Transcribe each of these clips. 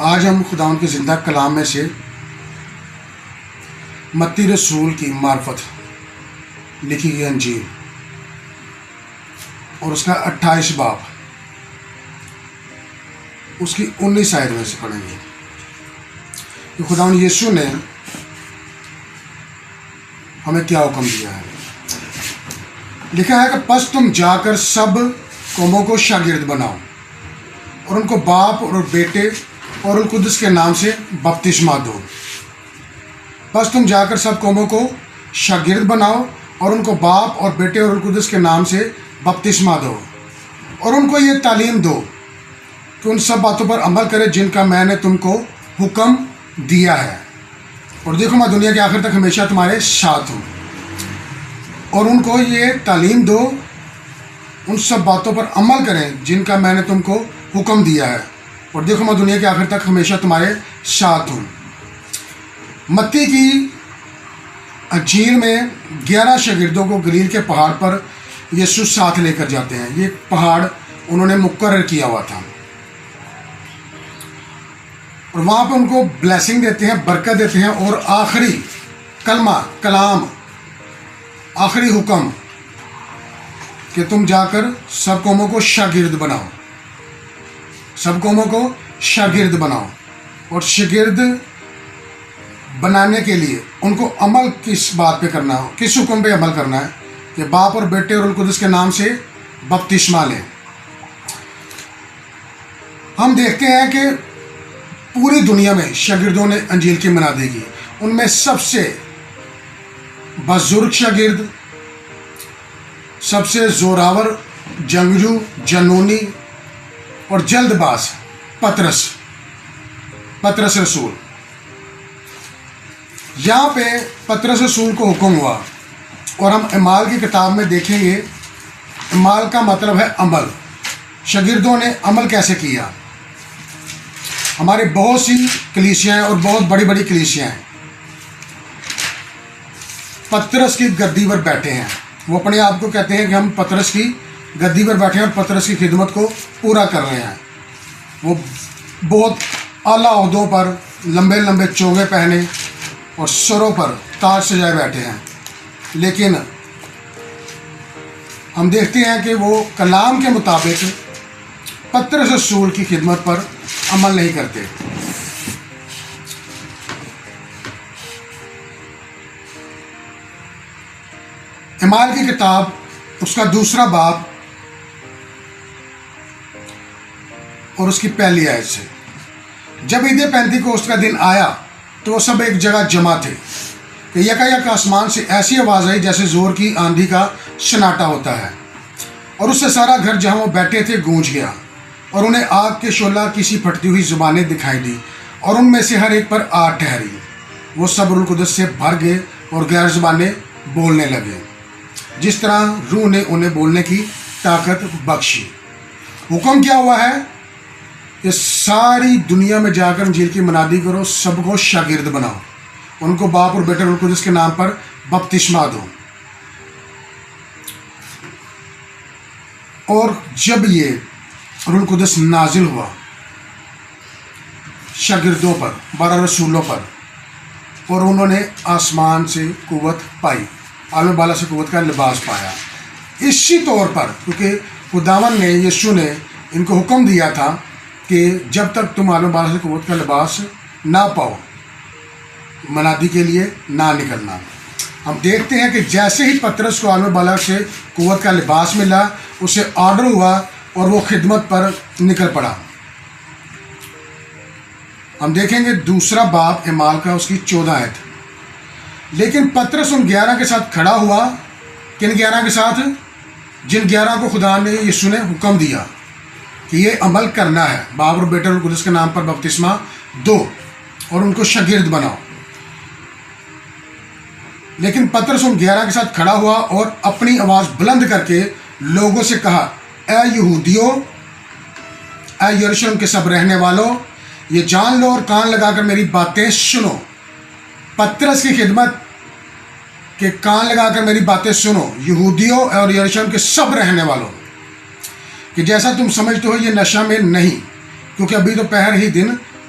آج ہم خداوند کے زندہ کلام میں سے متی رسول کی معرفت لکھی گئی انجیل اور اس کا 28 باب اس کی 19 آیت میں سے پڑھیں گے کہ خداوند یسوع نے ہمیں کیا حکم دیا ہے۔ لکھا ہے کہ پس تم جا کر سب قوموں کو شاگرد بناؤ اور ان کو باپ اور بیٹے اور القدس کے نام سے بپتسمہ دو۔ پس تم جا کر سب قوموں کو شاگرد بناؤ اور ان کو باپ اور بیٹے اور القدس کے نام سے بپتسمہ دو اور ان کو یہ تعلیم دو کہ ان سب باتوں پر عمل کرے جن کا میں نے تم کو حکم دیا ہے، اور دیکھو میں دنیا کے آخر تک ہمیشہ تمہارے ساتھ ہوں۔ اور ان کو یہ تعلیم دو، ان سب باتوں پر عمل کریں جن کا میں نے تم کو حکم دیا ہے، اور دیکھو میں دنیا کے آخر تک ہمیشہ تمہارے ساتھ ہوں۔ متی کی انجیل میں 11 شاگردوں کو گلیل کے پہاڑ پر یسوع ساتھ لے کر جاتے ہیں۔ یہ پہاڑ انہوں نے مقرر کیا ہوا تھا اور وہاں پہ ان کو بلیسنگ دیتے ہیں، برکت دیتے ہیں، اور آخری کلام آخری حکم کہ تم جا کر سب قوموں کو شاگرد بناؤ، سب قوموں کو شاگرد بناؤ۔ اور شاگرد بنانے کے لیے ان کو عمل کس بات پہ کرنا ہو، کس حکم پہ عمل کرنا ہے کہ باپ اور بیٹے اور القدس کے نام سے بپتسمہ لیں۔ ہم دیکھتے ہیں کہ پوری دنیا میں شاگردوں نے انجیل کی منادی کی۔ ان میں سب سے بزرگ شاگرد، سب سے زوراور، جنگجو، جنونی اور جلد باز پطرس رسول۔ یہاں پہ پطرس رسول کو حکم ہوا، اور ہم اعمال کی کتاب میں دیکھیں گے اعمال کا مطلب ہے عمل۔ شاگردوں نے عمل کیسے کیا؟ ہمارے بہت سی کلیسیاں ہیں اور بہت بڑی بڑی کلیسیاں ہیں، پطرس کی گدی پر بیٹھے ہیں۔ وہ اپنے آپ کو کہتے ہیں کہ ہم پطرس کی گدی پر بیٹھے ہیں اور پطرس کی خدمت کو پورا کر رہے ہیں۔ وہ بہت اعلیٰ عہدوں پر لمبے لمبے چوگے پہنے اور سروں پر تاج سجائے بیٹھے ہیں، لیکن ہم دیکھتے ہیں کہ وہ کلام کے مطابق پطرس رسول کی خدمت پر عمل نہیں کرتے۔ اعمال کی کتاب اس کا 2 باب اور اس کی پہلی آیت سے، جب عید پینتیکوست کا دن آیا تو وہ سب ایک جگہ جمع تھے کہ یکایک آسمان سے ایسی آواز آئی جیسے زور کی آندھی کا سناٹا ہوتا ہے، اور اس سے سارا گھر جہاں وہ بیٹھے تھے گونج گیا، اور انہیں آگ کے شعلہ کسی پھٹتی ہوئی زبانیں دکھائی دی، اور ان میں سے ہر ایک پر آگ ٹھہری۔ وہ سب روح القدس سے بھر گئے اور غیر زبانیں بولنے لگے جس طرح روح نے انہیں بولنے کی طاقت بخشی۔ حکم کیا ہوا ہے کہ ساری دنیا میں جا کر انجیل کی منادی کرو، سب کو شاگرد بناؤ، ان کو باپ اور بیٹے اور القدس کے نام پر بپتسمہ دو۔ اور جب یہ روح القدس نازل ہوا شاگردوں پر، 12 رسولوں پر، اور انہوں نے آسمان سے قوت پائی، عالم بالا سے قوت کا لباس پایا۔ اسی طور پر کیونکہ خداوند نے یسوع نے ان کو حکم دیا تھا کہ جب تک تم عالم بالا سے قوت کا لباس نہ پاؤ منادی کے لیے نہ نکلنا۔ ہم دیکھتے ہیں کہ جیسے ہی پطرس کو عالم بالا سے قوت کا لباس ملا، اسے آرڈر ہوا اور وہ خدمت پر نکل پڑا۔ ہم دیکھیں گے 2 باب اعمال کا اس کی 14 آیت۔ لیکن پطرس ان 11 کے ساتھ کھڑا ہوا۔ کن 11 کے ساتھ؟ جن 11 کو خدا نے یسوع نے حکم دیا کہ یہ عمل کرنا ہے، باپ اور بیٹے اور القدس کے نام پر بپتسمہ دو اور ان کو شاگرد بناؤ۔ لیکن پطرس ان 11 کے ساتھ کھڑا ہوا اور اپنی آواز بلند کر کے لوگوں سے کہا، اے یہودیوں، اے یروشلم کے سب رہنے والوں، یہ جان لو اور کان لگا کر میری باتیں سنو۔ پطرس کی خدمت کہ کان لگا کر میری باتیں سنو، یہودیوں اور یروشلم کے سب رہنے والوں، کہ جیسا تم سمجھتے ہو یہ نشہ میں نہیں، کیونکہ ابھی تو پہر ہی دن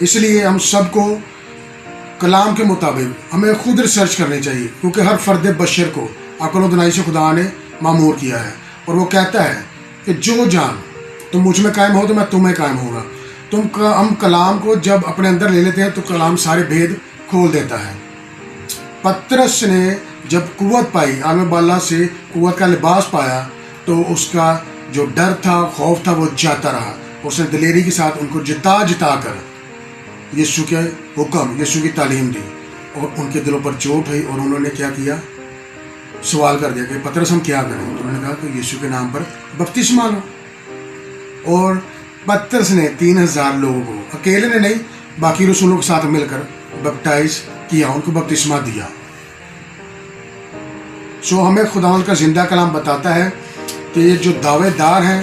اس لیے ہم سب کو کلام کے مطابق ہمیں خود ریسرچ کرنی چاہیے، کیونکہ ہر فرد بشر کو عقل و دانائی سے خدا نے معمور کیا ہے، اور وہ کہتا ہے کہ جو جان تم مجھ میں قائم ہو تو میں تمہیں قائم ہوں گا۔ ہم کلام کو جب اپنے اندر لے لیتے ہیں تو کلام سارے بھید کھول دیتا ہے۔ پترس نے جب قوت پائی، عالم بالا سے قوت کا لباس پایا، تو اس کا جو ڈر تھا، خوف تھا، وہ جاتا رہا۔ اس نے دلیری کے ساتھ ان کو جتا کر یسوع کے حکم، یسوع کی تعلیم دی، اور ان کے دلوں پر چوٹ ہوئی، اور انہوں نے کیا کیا؟ سوال کر دیا کہ پترس ہم کیا کریں؟ تو انہوں نے کہا کہ یسوع کے نام پر بپتسمہ لو۔ اور پترس نے 3000 لوگوں کو، اکیلے نے نہیں، باقی رسولوں کے ساتھ مل کر بپٹائز کیا، ان کو بپتسمہ دیا۔ سو ہمیں خداوند کا زندہ کلام بتاتا ہے کہ یہ جو دعوے دار ہیں،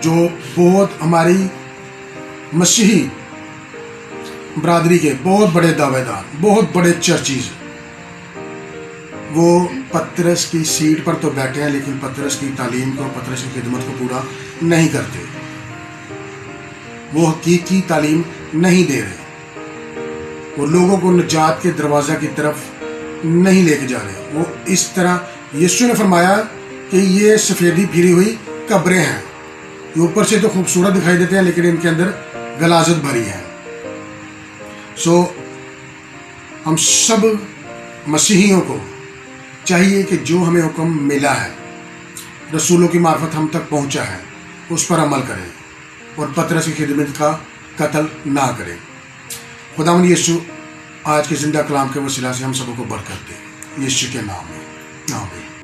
جو بہت ہماری مسیحی برادری کے بہت بڑے دعوے دار، بہت بڑے چرچیز، وہ پترس کی سیٹ پر تو بیٹھے ہیں، لیکن پترس کی تعلیم کو، پترس کی خدمت کو پورا نہیں کرتے، وہ حقیقی تعلیم نہیں دے رہے، وہ لوگوں کو نجات کے دروازہ کی طرف نہیں لے کے جا رہے۔ وہ اس طرح یسوع نے فرمایا کہ یہ سفیدی پھری ہوئی قبریں ہیں، یہ اوپر سے تو خوبصورت دکھائی دیتے ہیں، لیکن ان کے اندر غلاظت بھری ہے۔ سو ہم سب مسیحیوں کو چاہیے کہ جو ہمیں حکم ملا ہے، رسولوں کی معرفت ہم تک پہنچا ہے، اس پر عمل کریں، اور پترس کی خدمت کا قتل نہ کریں۔ خداوند یسوع آج کے زندہ کلام کے وسیلہ سے ہم سب کو برکت دے، یسوع کے نام میں آمین۔